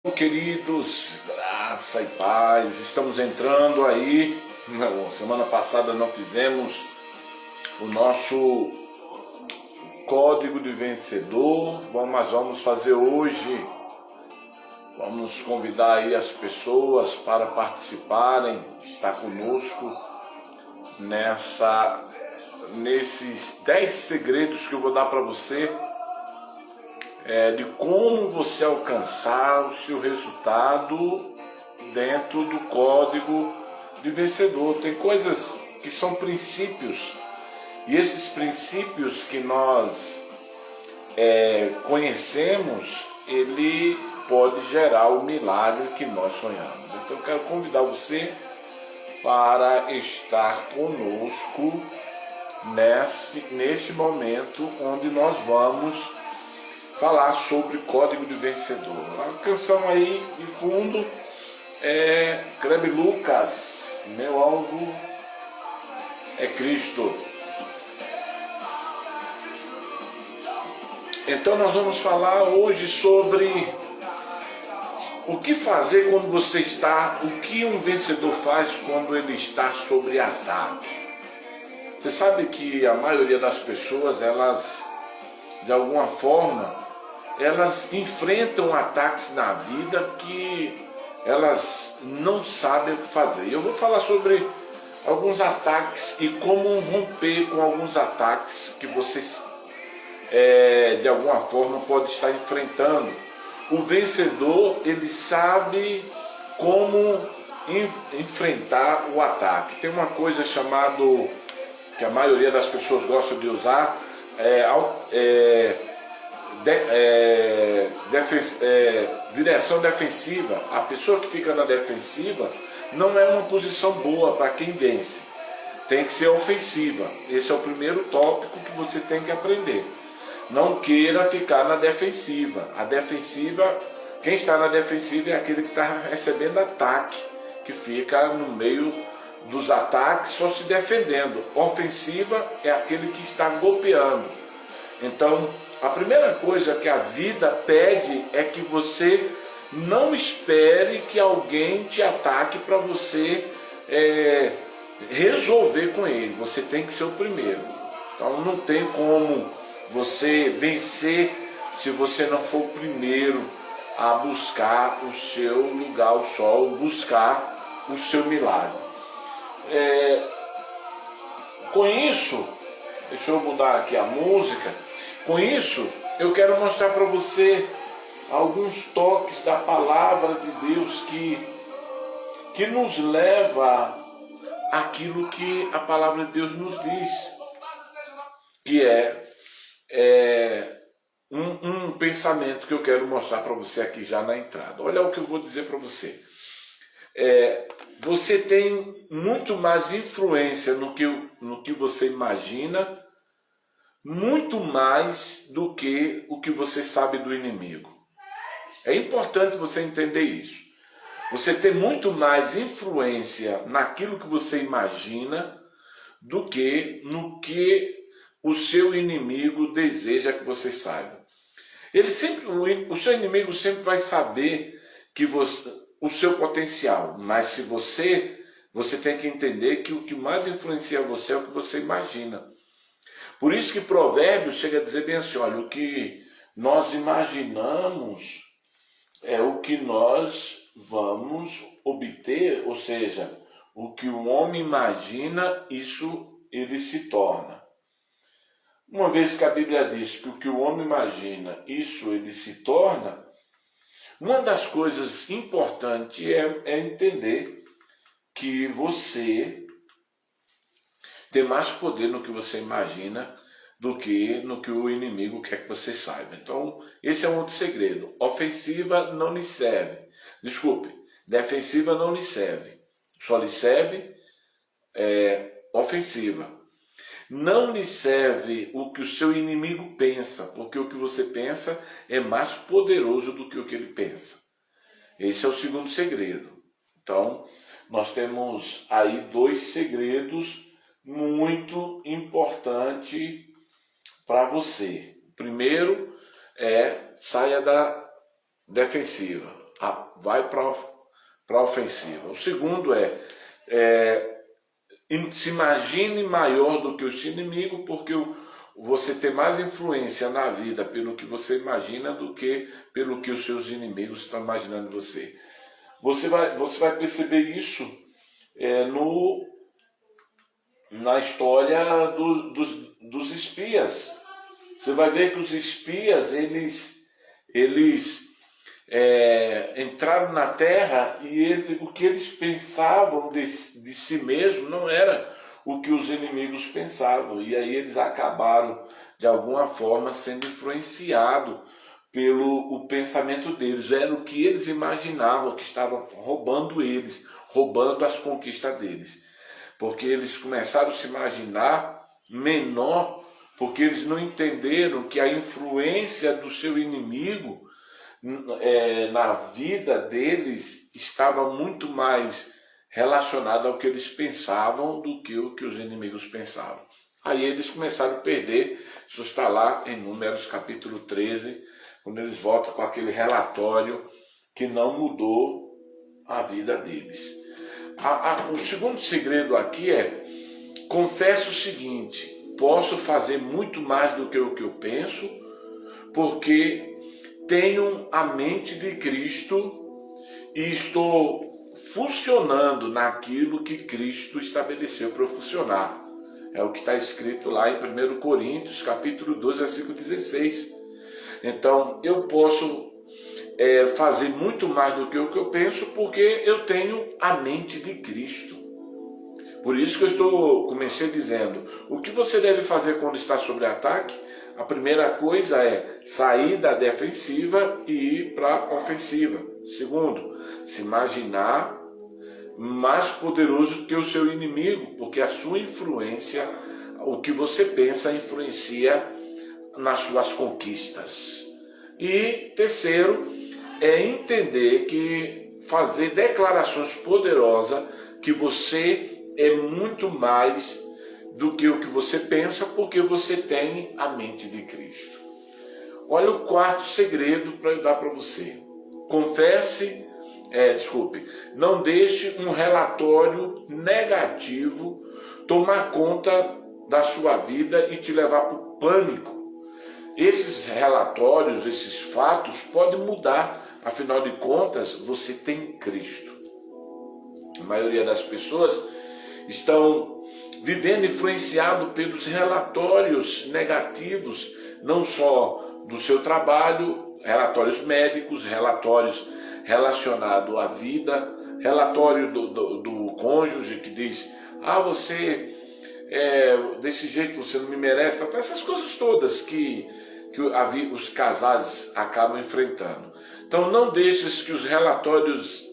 Queridos, graça e paz, estamos entrando aí. Semana passada não fizemos o nosso código de vencedor, mas vamos fazer hoje. Vamos convidar aí as pessoas para participarem, estar conosco nesses 10 segredos que eu vou dar para você. De como você alcançar o seu resultado dentro do código de vencedor. Tem coisas que são princípios, e esses princípios que nós conhecemos, ele pode gerar o milagre que nós sonhamos. Então eu quero convidar você para estar conosco nesse momento onde nós vamos falar sobre código de vencedor. A canção aí de fundo é Kleber Lucas, Meu Alvo é Cristo. Então nós vamos falar hoje sobre o que fazer quando você está, o que um vencedor faz quando ele está sob ataque. Você sabe que a maioria das pessoas, elas de alguma forma elas enfrentam ataques na vida que elas não sabem o que fazer. E eu vou falar sobre alguns ataques e como romper com alguns ataques que você de alguma forma pode estar enfrentando. O vencedor, ele sabe como enfrentar o ataque. Tem uma coisa chamada, que a maioria das pessoas gostam de usar, direção defensiva. A pessoa que fica na defensiva não é uma posição boa para quem vence. Tem que ser ofensiva. Esse é o primeiro tópico que você tem que aprender. Não queira ficar na defensiva. A defensiva, quem está na defensiva é aquele que está recebendo ataque, que fica no meio dos ataques só se defendendo. Ofensiva é aquele que está golpeando. Então, a primeira coisa que a vida pede é que você não espere que alguém te ataque para você resolver com ele. Você tem que ser o primeiro. Então não tem como você vencer se você não for o primeiro a buscar o seu lugar ao sol, buscar o seu milagre. Com isso, deixa eu mudar aqui a música. Com isso, eu quero mostrar para você alguns toques da palavra de Deus que nos leva àquilo que a palavra de Deus nos diz, que um pensamento que eu quero mostrar para você aqui já na entrada. Olha o que eu vou dizer para você. Você tem muito mais influência no que você imagina, muito mais do que o que você sabe do inimigo. É importante você entender isso. Você tem muito mais influência naquilo que você imagina do que no que o seu inimigo deseja que você saiba. O seu inimigo sempre vai saber o seu potencial, mas se você tem que entender que o que mais influencia você é o que você imagina. Por isso que Provérbios chega a dizer bem assim, olha, o que nós imaginamos é o que nós vamos obter, ou seja, o que o homem imagina, isso ele se torna. Uma vez que a Bíblia diz que o que o homem imagina, isso ele se torna, uma das coisas importantes é entender que você tem mais poder no que você imagina do que no que o inimigo quer que você saiba. Então, esse é um outro segredo. Ofensiva não lhe serve. Desculpe, defensiva não lhe serve. Só lhe serve ofensiva. Não lhe serve o que o seu inimigo pensa, porque o que você pensa é mais poderoso do que o que ele pensa. Esse é o segundo segredo. Então, nós temos aí 2 segredos muito importantes para você. Primeiro saia da defensiva. vai para a ofensiva. O segundo se imagine maior do que o seu inimigo, porque você tem mais influência na vida pelo que você imagina do que pelo que os seus inimigos estão imaginando você. Você vai perceber isso na história dos espias. Você vai ver que os espias, eles entraram na terra e o que eles pensavam de si mesmo não era o que os inimigos pensavam. E aí eles acabaram, de alguma forma, sendo influenciados pelo pensamento deles. Era o que eles imaginavam que estava roubando eles, roubando as conquistas deles. Porque eles começaram a se imaginar menor, porque eles não entenderam que a influência do seu inimigo na vida deles estava muito mais relacionada ao que eles pensavam do que o que os inimigos pensavam. Aí eles começaram a perder. Isso está lá em Números capítulo 13, quando eles voltam com aquele relatório que não mudou a vida deles. O segundo segredo aqui confesso o seguinte: posso fazer muito mais do que o que eu penso, porque tenho a mente de Cristo e estou funcionando naquilo que Cristo estabeleceu para eu funcionar. É o que está escrito lá em 1 Coríntios, capítulo 12, versículo 16. Então, eu posso fazer muito mais do que o que eu penso, porque eu tenho a mente de Cristo. Por isso que comecei dizendo, o que você deve fazer quando está sob ataque? A primeira coisa é sair da defensiva e ir para a ofensiva. Segundo, se imaginar mais poderoso que o seu inimigo, porque a sua influência, o que você pensa, influencia nas suas conquistas. E terceiro, entender que fazer declarações poderosas, que você é muito mais do que o que você pensa, porque você tem a mente de Cristo. Olha o quarto segredo para eu dar para você. Não deixe um relatório negativo tomar conta da sua vida e te levar para o pânico. Esses relatórios, esses fatos podem mudar, afinal de contas, você tem Cristo. A maioria das pessoas estão vivendo influenciado pelos relatórios negativos, não só do seu trabalho, relatórios médicos, relatórios relacionados à vida, relatório do cônjuge que diz, você desse jeito você não me merece, essas coisas todas que os casais acabam enfrentando. Então não deixes que os relatórios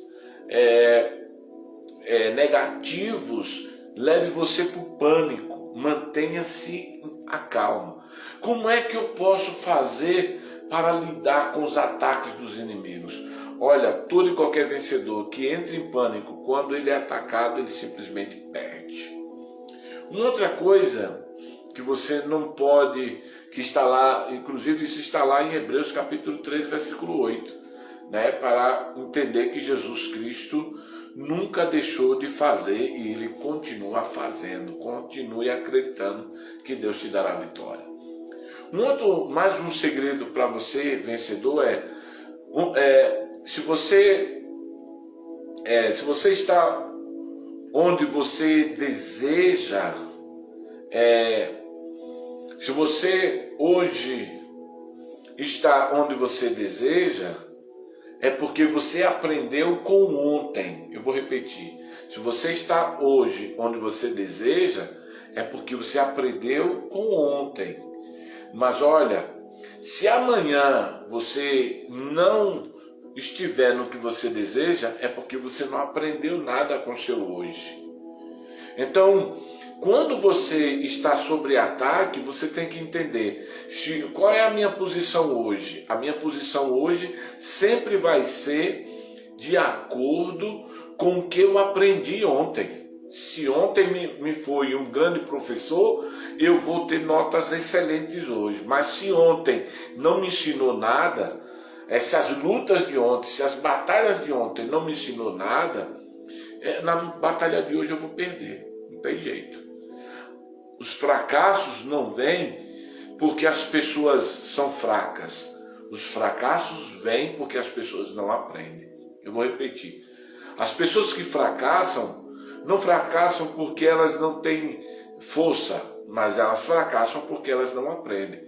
negativos leve você para o pânico. Mantenha-se a calma. Como é que eu posso fazer para lidar com os ataques dos inimigos? Olha, todo e qualquer vencedor que entra em pânico, quando ele é atacado, ele simplesmente perde. Uma outra coisa que você não pode, que está lá, inclusive isso está lá em Hebreus capítulo 3, versículo 8, para entender que Jesus Cristo nunca deixou de fazer e ele continua fazendo. Continue acreditando que Deus te dará a vitória. Mais um segredo para você, vencedor, se você está onde você deseja, se você hoje está onde você deseja, é porque você aprendeu com ontem. Eu vou repetir. Se você está hoje onde você deseja, é porque você aprendeu com ontem. Mas olha, se amanhã você não estiver no que você deseja, é porque você não aprendeu nada com o seu hoje. Então, quando você está sob ataque, você tem que entender qual é a minha posição hoje. A minha posição hoje sempre vai ser de acordo com o que eu aprendi ontem. Se ontem me foi um grande professor, eu vou ter notas excelentes hoje. Mas se ontem não me ensinou nada, se as lutas de ontem, se as batalhas de ontem não me ensinou nada, na batalha de hoje eu vou perder, não tem jeito. Os fracassos não vêm porque as pessoas são fracas. Os fracassos vêm porque as pessoas não aprendem. Eu vou repetir. As pessoas que fracassam, não fracassam porque elas não têm força, mas elas fracassam porque elas não aprendem.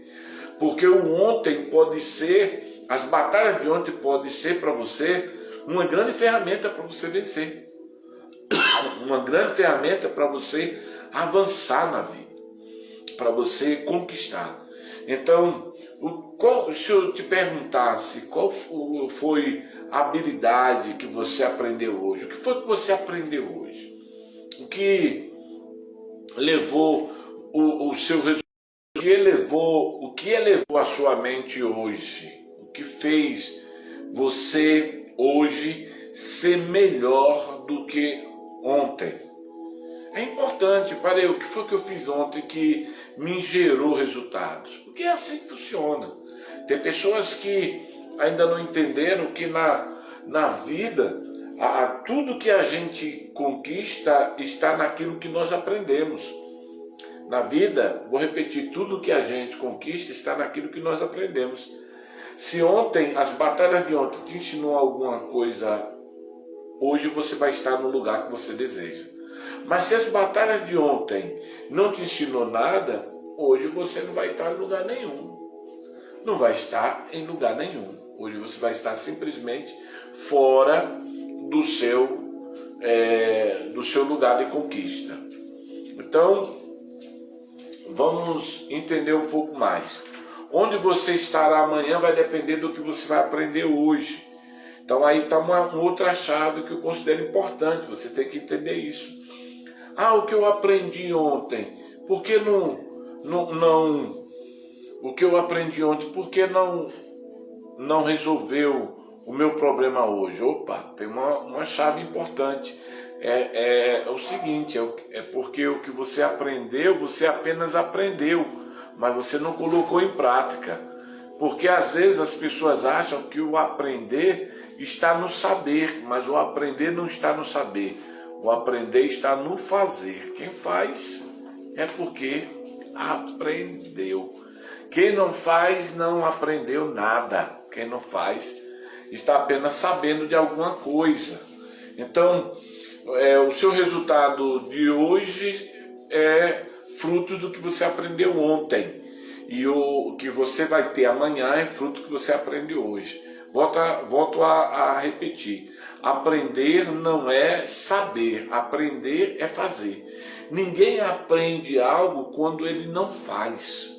Porque o ontem pode ser, as batalhas de ontem podem ser para você uma grande ferramenta para você vencer. Uma grande ferramenta para você avançar na vida, para você conquistar. Então, se eu te perguntasse qual foi a habilidade que você aprendeu hoje, o que foi que você aprendeu hoje? O que levou o seu resultado? O que elevou a sua mente hoje? O que fez você hoje ser melhor do que ontem? É importante, o que foi que eu fiz ontem que me gerou resultados? Porque é assim que funciona. Tem pessoas que ainda não entenderam que na vida, tudo que a gente conquista está naquilo que nós aprendemos. Na vida, vou repetir, tudo que a gente conquista está naquilo que nós aprendemos. Se ontem, as batalhas de ontem te ensinou alguma coisa, hoje você vai estar no lugar que você deseja. Mas se as batalhas de ontem não te ensinou nada, hoje você não vai estar em lugar nenhum. Não vai estar em lugar nenhum. Hoje você vai estar simplesmente fora do seu lugar de conquista. Então, vamos entender um pouco mais. Onde você estará amanhã vai depender do que você vai aprender hoje. Então aí está uma outra chave que eu considero importante, você tem que entender isso. O que eu aprendi ontem, por que o que eu aprendi ontem, por que não resolveu o meu problema hoje? Opa, tem uma chave importante. É o seguinte, é porque o que você aprendeu, você apenas aprendeu, mas você não colocou em prática. Porque às vezes as pessoas acham que o aprender está no saber, mas o aprender não está no saber. O aprender está no fazer. Quem faz é porque aprendeu. Quem não faz não aprendeu nada. Quem não faz está apenas sabendo de alguma coisa. Então, o seu resultado de hoje é fruto do que você aprendeu ontem. E o que você vai ter amanhã é fruto do que você aprendeu hoje. Volto a repetir. Aprender não é saber, aprender é fazer. Ninguém aprende algo quando ele não faz.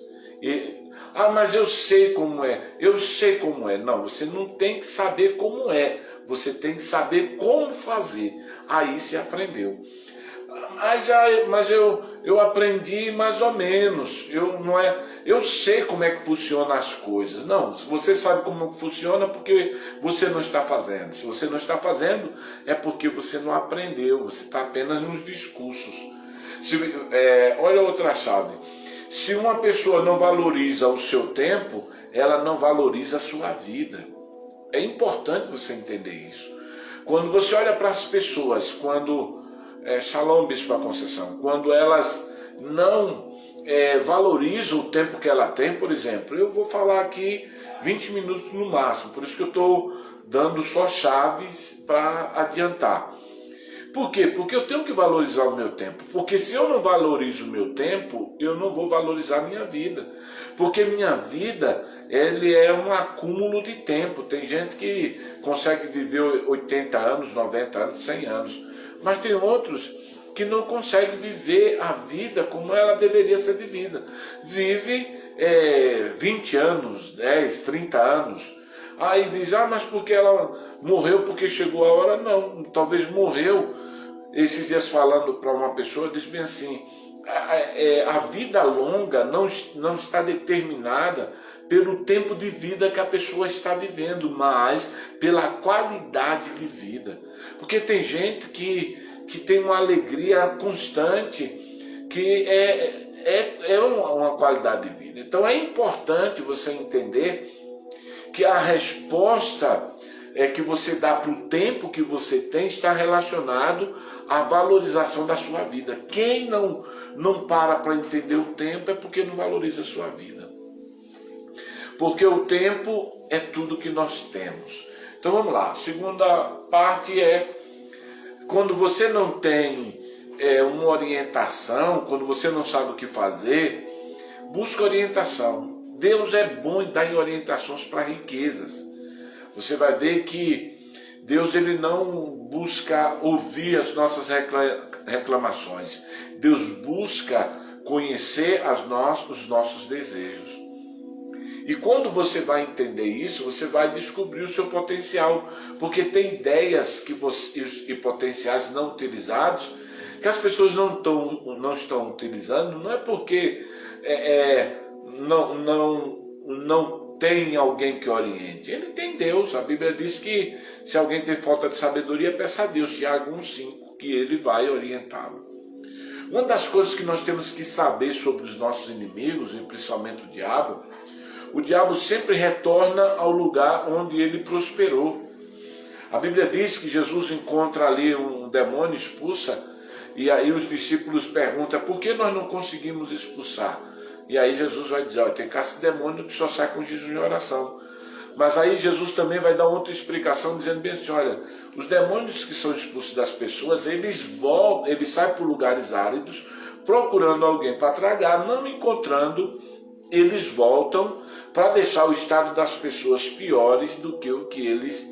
Mas eu sei como é, Não, você não tem que saber como é, você tem que saber como fazer. Aí você aprendeu. Mas eu aprendi mais ou menos. Eu sei como é que funcionam as coisas. Não, se você sabe como funciona, porque você não está fazendo. Se você não está fazendo, é porque você não aprendeu. Você está apenas nos discursos. Olha outra chave. Se uma pessoa não valoriza o seu tempo, ela não valoriza a sua vida. É importante você entender isso. Quando você olha para as pessoas, Shalom, Bispo Conceição, quando elas não valorizam o tempo que ela tem, por exemplo, eu vou falar aqui 20 minutos no máximo, por isso que eu estou dando só chaves para adiantar. Por quê? Porque eu tenho que valorizar o meu tempo. Porque se eu não valorizo o meu tempo, eu não vou valorizar a minha vida. Porque minha vida, ele é um acúmulo de tempo. Tem gente que consegue viver 80 anos, 90 anos, 100 anos. Mas tem outros que não conseguem viver a vida como ela deveria ser vivida. Vive 20 anos, 10, 30 anos. Aí diz, mas porque ela morreu porque chegou a hora? Não, talvez morreu. Esses dias falando para uma pessoa, diz bem assim, a vida longa não está determinada pelo tempo de vida que a pessoa está vivendo, mas pela qualidade de vida. Porque tem gente que tem uma alegria constante, que é uma qualidade de vida. Então é importante você entender que a resposta que você dá para o tempo que você tem está relacionado à valorização da sua vida. Quem não para entender o tempo é porque não valoriza a sua vida. Porque o tempo é tudo que nós temos. Então vamos lá, a segunda parte é quando você não tem uma orientação, quando você não sabe o que fazer, busca orientação. Deus é bom em dar orientações para riquezas. Você vai ver que Deus ele não busca ouvir as nossas reclamações. Deus busca conhecer os nossos desejos. E quando você vai entender isso, você vai descobrir o seu potencial. Porque tem ideias e potenciais não utilizados que as pessoas não estão utilizando. Não é porque não tem alguém que oriente. Ele tem Deus. A Bíblia diz que se alguém tem falta de sabedoria, peça a Deus. Tiago 1,5, que ele vai orientá-lo. Uma das coisas que nós temos que saber sobre os nossos inimigos, e principalmente o diabo sempre retorna ao lugar onde ele prosperou. A Bíblia diz que Jesus encontra ali um demônio, expulsa, e aí os discípulos perguntam, por que nós não conseguimos expulsar? E aí Jesus vai dizer, tem caça de demônio que só sai com jejum e oração. Mas aí Jesus também vai dar outra explicação, dizendo bem assim, olha, os demônios que são expulsos das pessoas, eles saem por lugares áridos, procurando alguém para tragar, não encontrando, eles voltam para deixar o estado das pessoas piores do que o que eles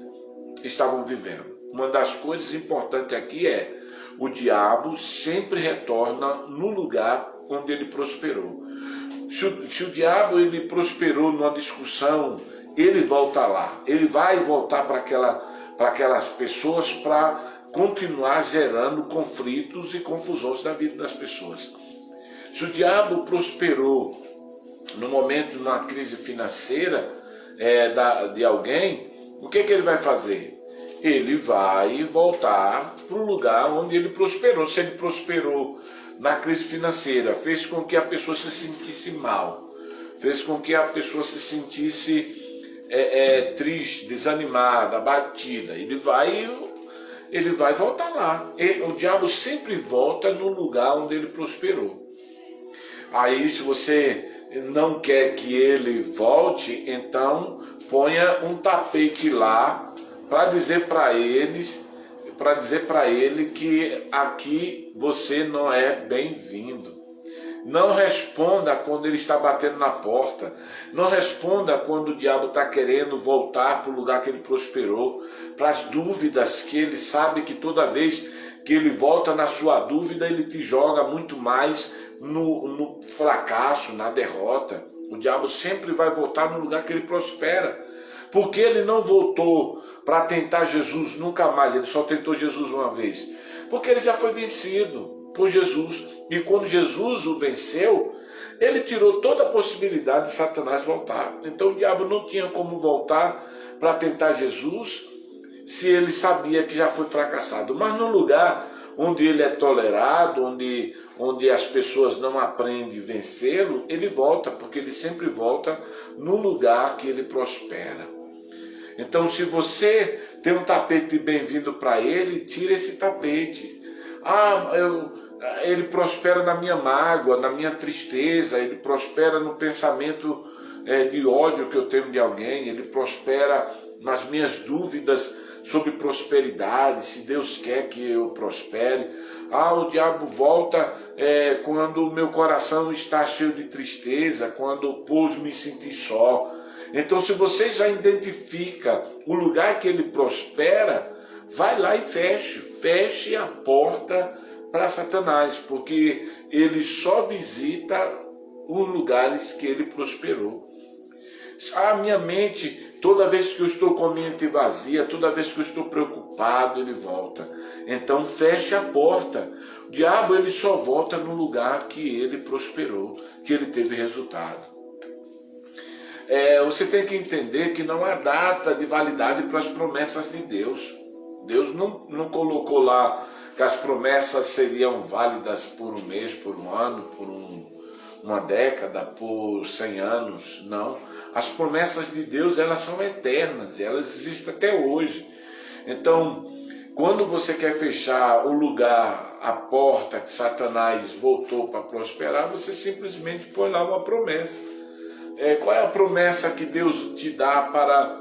estavam vivendo. Uma das coisas importantes aqui é, o diabo sempre retorna no lugar onde ele prosperou. Se o diabo ele prosperou numa discussão, ele volta lá. Ele vai voltar para aquelas pessoas para continuar gerando conflitos e confusões na vida das pessoas. Se o diabo prosperou no momento, numa crise financeira de alguém, o que ele vai fazer? Ele vai voltar para o lugar onde ele prosperou. Se ele prosperou na crise financeira, fez com que a pessoa se sentisse mal, fez com que a pessoa se sentisse triste, desanimada, abatida, ele vai voltar lá. O diabo sempre volta no lugar onde ele prosperou. Aí, se você não quer que ele volte, então ponha um tapete lá para dizer para ele que aqui você não é bem-vindo. Não responda quando ele está batendo na porta. Não responda quando o diabo está querendo voltar para o lugar que ele prosperou, para as dúvidas que ele sabe que toda vez que ele volta na sua dúvida, ele te joga muito mais no fracasso, na derrota. O diabo sempre vai voltar no lugar que ele prospera. Porque ele não voltou para tentar Jesus nunca mais, ele só tentou Jesus uma vez. Porque ele já foi vencido por Jesus. E quando Jesus o venceu, ele tirou toda a possibilidade de Satanás voltar. Então o diabo não tinha como voltar para tentar Jesus se ele sabia que já foi fracassado. Mas no lugar onde ele é tolerado, onde as pessoas não aprendem a vencê-lo, ele volta, porque ele sempre volta no lugar que ele prospera. Então, se você tem um tapete de bem-vindo para ele, tira esse tapete. Ele prospera na minha mágoa, na minha tristeza, ele prospera no pensamento de ódio que eu tenho de alguém, ele prospera nas minhas dúvidas sobre prosperidade, se Deus quer que eu prospere. O diabo volta quando o meu coração está cheio de tristeza, quando me sentir só. Então, se você já identifica o lugar que ele prospera, vai lá e feche a porta para Satanás, porque ele só visita os lugares que ele prosperou. A minha mente, toda vez que eu estou com a mente vazia, toda vez que eu estou preocupado, ele volta. Então feche a porta. O diabo ele só volta no lugar que ele prosperou, que ele teve resultado. Você tem que entender que não há data de validade para as promessas de Deus. Deus não colocou lá que as promessas seriam válidas por um mês, por um ano, por uma década, por 100 anos. Não. As promessas de Deus, elas são eternas, elas existem até hoje. Então, quando você quer fechar o lugar, a porta que Satanás voltou para prosperar, você simplesmente põe lá uma promessa. Qual é a promessa que Deus te dá para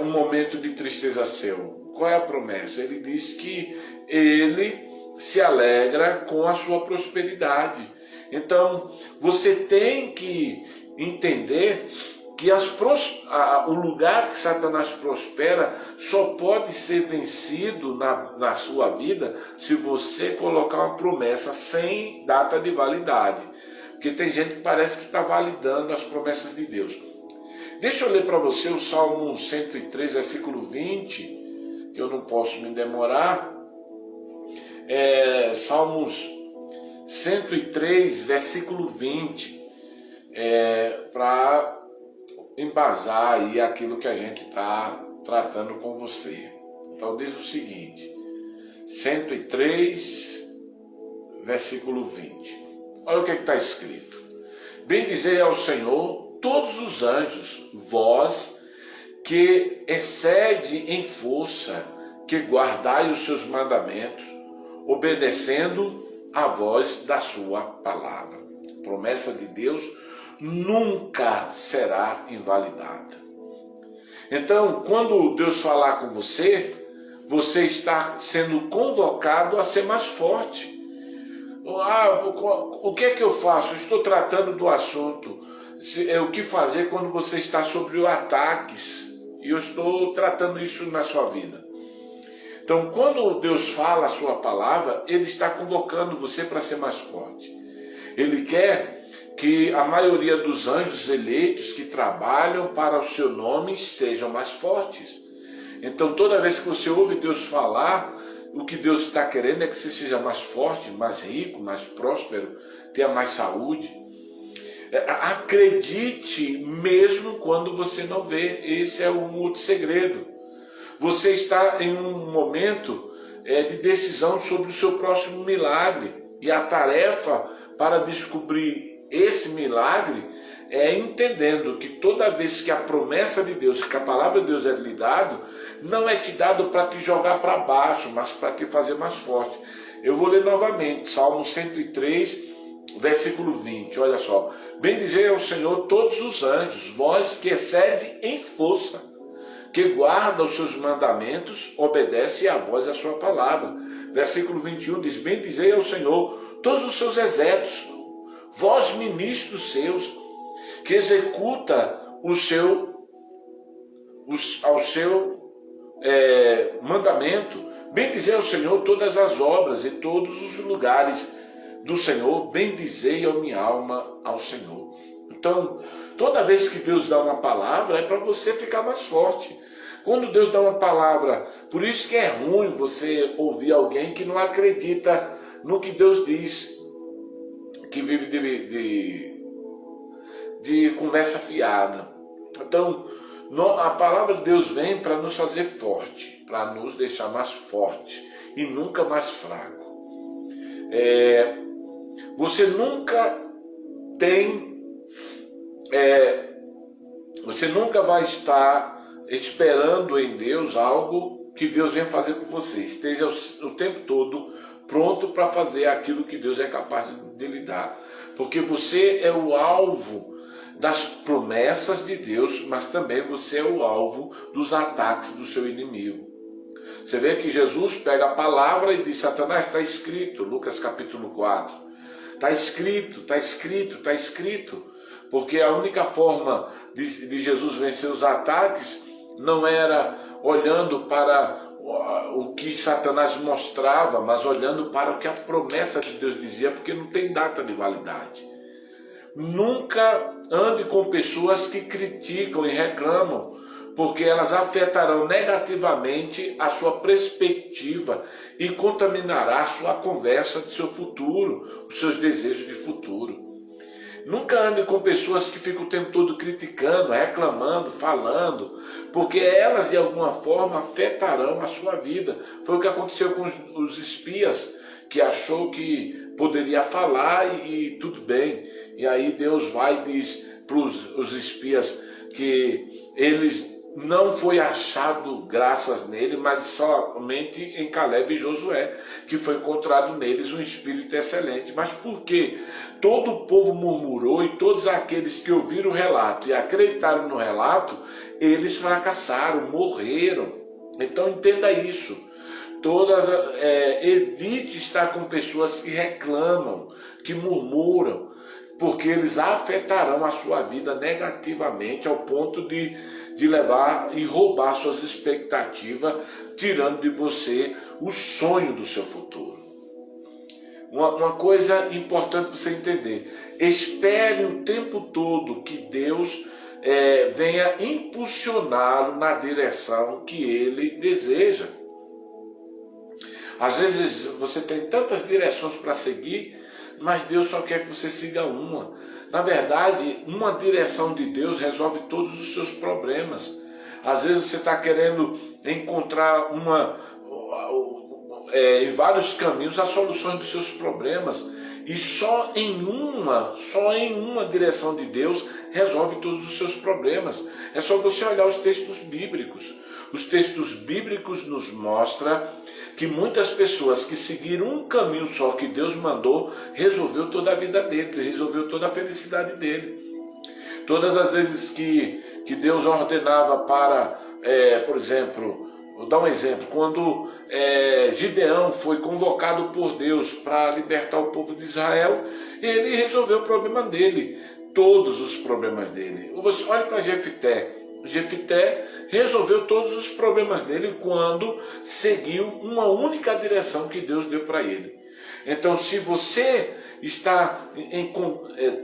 um momento de tristeza seu? Qual é a promessa? Ele diz que Ele se alegra com a sua prosperidade. Então, você tem que entender que o lugar que Satanás prospera só pode ser vencido na sua vida se você colocar uma promessa sem data de validade. Porque tem gente que parece que está validando as promessas de Deus. Deixa eu ler para você o Salmo 103, versículo 20, que eu não posso me demorar. Salmos 103, versículo 20, para embasar aí aquilo que a gente está tratando com você. Então diz o seguinte, 103, versículo 20. Olha o que está escrito. Bendizei ao Senhor todos os anjos, vós que excede em força, que guardai os seus mandamentos, obedecendo a voz da sua palavra. Promessa de Deus nunca será invalidada. Então, quando Deus falar com você, você está sendo convocado a ser mais forte. O que é que eu faço? Estou tratando do assunto. O que fazer quando você está sobre ataques? E eu estou tratando isso na sua vida. Então, quando Deus fala a sua palavra, Ele está convocando você para ser mais forte. Ele quer que a maioria dos anjos eleitos que trabalham para o seu nome sejam mais fortes. Então, toda vez que você ouve Deus falar, o que Deus está querendo é que você seja mais forte, mais rico, mais próspero, tenha mais saúde. Acredite mesmo quando você não vê. Esse é um outro segredo. Você está em um momento de decisão sobre o seu próximo milagre. E a tarefa para descobrir esse milagre é entendendo que toda vez que a promessa de Deus, que a palavra de Deus é lhe dado, não é te dado para te jogar para baixo, mas para te fazer mais forte. Eu vou ler novamente, Salmo 103, versículo 20, olha só. Bendizei ao Senhor todos os anjos, vós que excede em força, que guarda os seus mandamentos, obedece à voz da sua palavra. Versículo 21 diz, bendizei ao Senhor todos os seus exércitos, vós ministros seus, que executa ao seu mandamento. Bendizei ao Senhor todas as obras e todos os lugares do Senhor. Bendizei a minha alma ao Senhor. Então, toda vez que Deus dá uma palavra, é para você ficar mais forte. Quando Deus dá uma palavra, por isso que é ruim você ouvir alguém que não acredita no que Deus diz, que vive de conversa fiada. Então, a palavra de Deus vem para nos fazer forte, para nos deixar mais forte e nunca mais fraco. Você nunca vai estar esperando em Deus algo que Deus vem fazer por você. Esteja o tempo todo pronto para fazer aquilo que Deus é capaz de lhe dar. Porque você é o alvo das promessas de Deus, mas também você é o alvo dos ataques do seu inimigo. Você vê que Jesus pega a palavra e diz, Satanás, está escrito, Lucas capítulo 4. Está escrito, está escrito, está escrito. Porque a única forma de Jesus vencer os ataques não era olhando para o que Satanás mostrava, mas olhando para o que a promessa de Deus dizia, porque não tem data de validade. Nunca ande com pessoas que criticam e reclamam, porque elas afetarão negativamente a sua perspectiva e contaminará a sua conversa de seu futuro, os seus desejos de futuro. Nunca ande com pessoas que ficam o tempo todo criticando, reclamando, falando, porque elas de alguma forma afetarão a sua vida. Foi o que aconteceu com os espias, que achou que poderia falar e tudo bem. E aí Deus vai e diz para os espias, que eles não foi achado graças nele, mas somente em Caleb e Josué, que foi encontrado neles um espírito excelente. Mas por quê? Todo o povo murmurou e todos aqueles que ouviram o relato e acreditaram no relato, eles fracassaram, morreram. Então entenda isso. Evite estar com pessoas que reclamam, que murmuram, porque eles afetarão a sua vida negativamente ao ponto de levar e roubar suas expectativas, tirando de você o sonho do seu futuro. Uma coisa importante você entender: espere o tempo todo que Deus venha impulsioná-lo na direção que Ele deseja. Às vezes você tem tantas direções para seguir, mas Deus só quer que você siga uma. Na verdade, uma direção de Deus resolve todos os seus problemas. Às vezes você está querendo encontrar em vários caminhos as soluções dos seus problemas. E só em uma direção de Deus resolve todos os seus problemas. É só você olhar os textos bíblicos. Os textos bíblicos nos mostram que muitas pessoas que seguiram um caminho só que Deus mandou, resolveu toda a vida dele, resolveu toda a felicidade dele. Todas as vezes que Deus ordenava para, por exemplo, vou dar um exemplo, quando Gideão foi convocado por Deus para libertar o povo de Israel, ele resolveu o problema dele, todos os problemas dele. Você olha para Jefté. Jefté resolveu todos os problemas dele quando seguiu uma única direção que Deus deu para ele. Então, se você está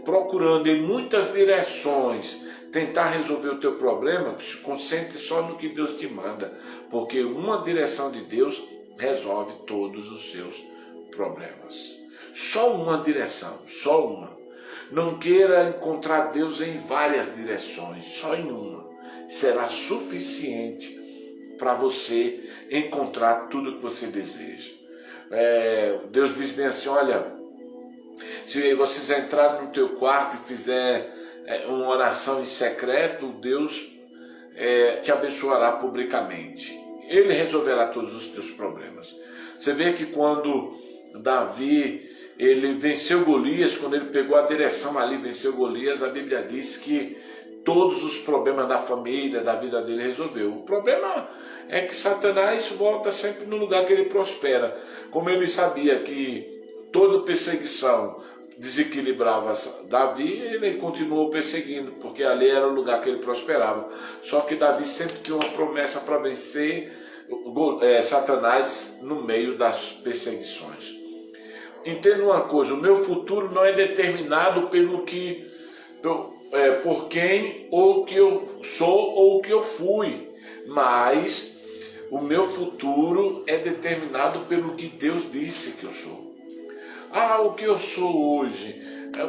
procurando em muitas direções tentar resolver o teu problema, se concentre só no que Deus te manda, porque uma direção de Deus resolve todos os seus problemas. Só uma direção, só uma. Não queira encontrar Deus em várias direções, só em uma. Será suficiente para você encontrar tudo que você deseja. Deus diz bem assim: olha, se vocês entrarem no teu quarto e fizer uma oração em secreto, Deus te abençoará publicamente. Ele resolverá todos os teus problemas. Você vê que quando Davi ele venceu Golias, quando ele pegou a direção ali, venceu Golias, a Bíblia diz que todos os problemas da família, da vida dele resolveu. O problema é que Satanás volta sempre no lugar que ele prospera. Como ele sabia que toda perseguição desequilibrava Davi, ele continuou perseguindo, porque ali era o lugar que ele prosperava. Só que Davi sempre tinha uma promessa para vencer Satanás no meio das perseguições. Entenda uma coisa: o meu futuro não é determinado por quem ou que eu sou ou que eu fui, mas o meu futuro é determinado pelo que Deus disse que eu sou. O que eu sou hoje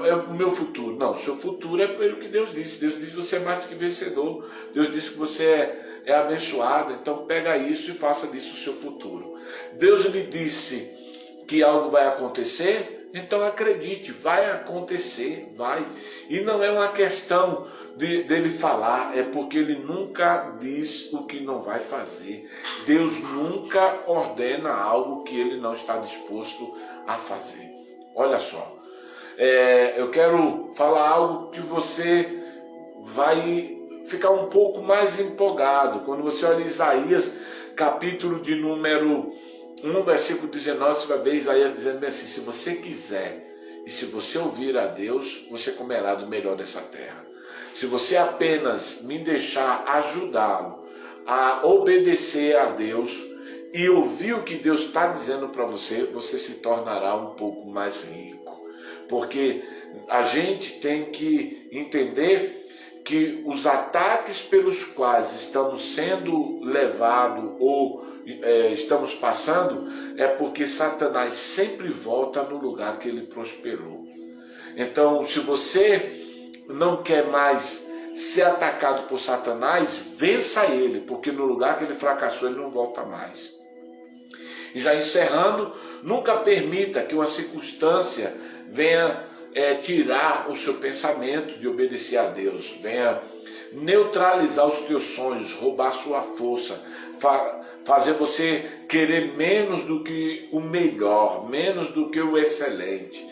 é o meu futuro. Não, o seu futuro é pelo que Deus disse. Deus disse que você é mais do que vencedor. Deus disse que você é abençoado. Então pega isso e faça disso o seu futuro. Deus lhe disse que algo vai acontecer, então acredite, vai acontecer, vai. E não é uma questão dele falar, é porque ele nunca diz o que não vai fazer. Deus nunca ordena algo que ele não está disposto a fazer. Olha só, eu quero falar algo que você vai ficar um pouco mais empolgado. Quando você olha Isaías, capítulo de número 1, versículo 19, você vai ver Isaías dizendo assim: se você quiser e se você ouvir a Deus, você comerá do melhor dessa terra. Se você apenas me deixar ajudá-lo a obedecer a Deus e ouvir o que Deus está dizendo para você, você se tornará um pouco mais rico. Porque a gente tem que entender que os ataques pelos quais estamos sendo levados ou estamos passando é porque Satanás sempre volta no lugar que ele prosperou. Então, se você não quer mais ser atacado por Satanás, vença ele, porque no lugar que ele fracassou ele não volta mais. E já encerrando, nunca permita que uma circunstância venha tirar o seu pensamento de obedecer a Deus, venha neutralizar os teus sonhos, roubar sua força, fazer você querer menos do que o melhor, menos do que o excelente.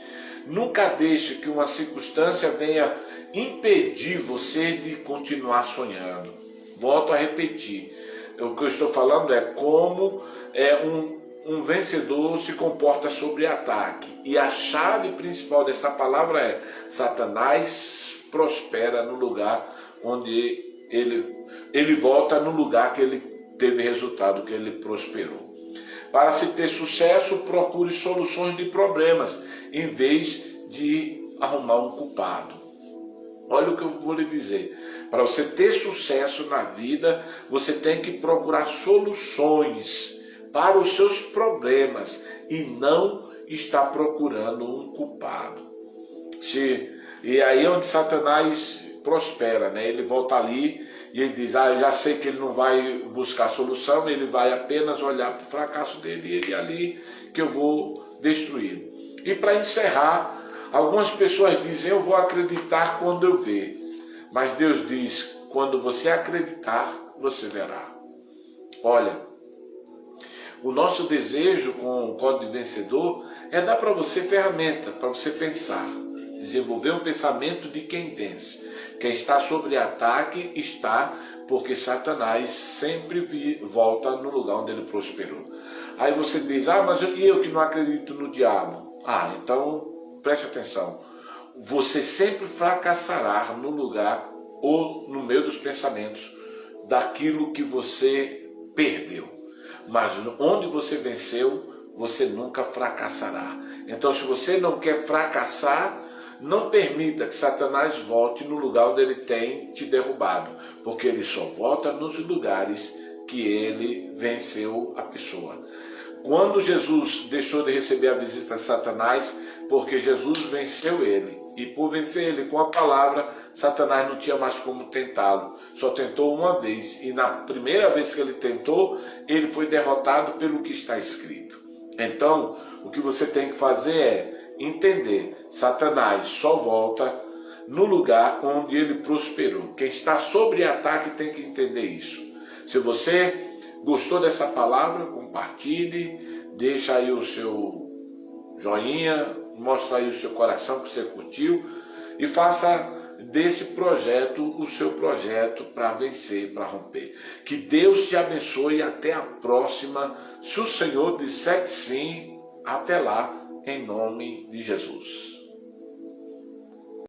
Nunca deixe que uma circunstância venha impedir você de continuar sonhando. Volto a repetir, o que eu estou falando é como um vencedor se comporta sobre ataque. E a chave principal desta palavra é: Satanás prospera no lugar onde ele volta no lugar que ele teve resultado, que ele prosperou. Para se ter sucesso, procure soluções de problemas, em vez de arrumar um culpado. Olha o que eu vou lhe dizer. Para você ter sucesso na vida, você tem que procurar soluções para os seus problemas e não estar procurando um culpado. E aí é onde Satanás prospera, né? Ele volta ali e ele diz: eu já sei que ele não vai buscar solução, ele vai apenas olhar para o fracasso dele e é ali que eu vou destruir. E para encerrar, algumas pessoas dizem: eu vou acreditar quando eu ver. Mas Deus diz: quando você acreditar, você verá. Olha, o nosso desejo com o Código de Vencedor é dar para você ferramenta, para você pensar. Desenvolver um pensamento de quem vence. Quem está sobre ataque está porque Satanás sempre volta no lugar onde ele prosperou. Aí você diz: mas eu que não acredito no diabo. Então preste atenção. Você sempre fracassará no lugar ou no meio dos pensamentos daquilo que você perdeu. Mas onde você venceu, você nunca fracassará. Então, se você não quer fracassar, não permita que Satanás volte no lugar onde ele tem te derrubado, porque ele só volta nos lugares que ele venceu a pessoa. Quando Jesus deixou de receber a visita de Satanás, porque Jesus venceu ele, e por vencer ele com a palavra, Satanás não tinha mais como tentá-lo, só tentou uma vez, e na primeira vez que ele tentou, ele foi derrotado pelo que está escrito. Então, o que você tem que fazer é entender: Satanás só volta no lugar onde ele prosperou. Quem está sobre ataque tem que entender isso. Se você gostou dessa palavra, compartilhe, deixa aí o seu joinha, mostra aí o seu coração que você curtiu e faça desse projeto o seu projeto para vencer, para romper. Que Deus te abençoe e até a próxima. Se o Senhor disser que sim, até lá, em nome de Jesus.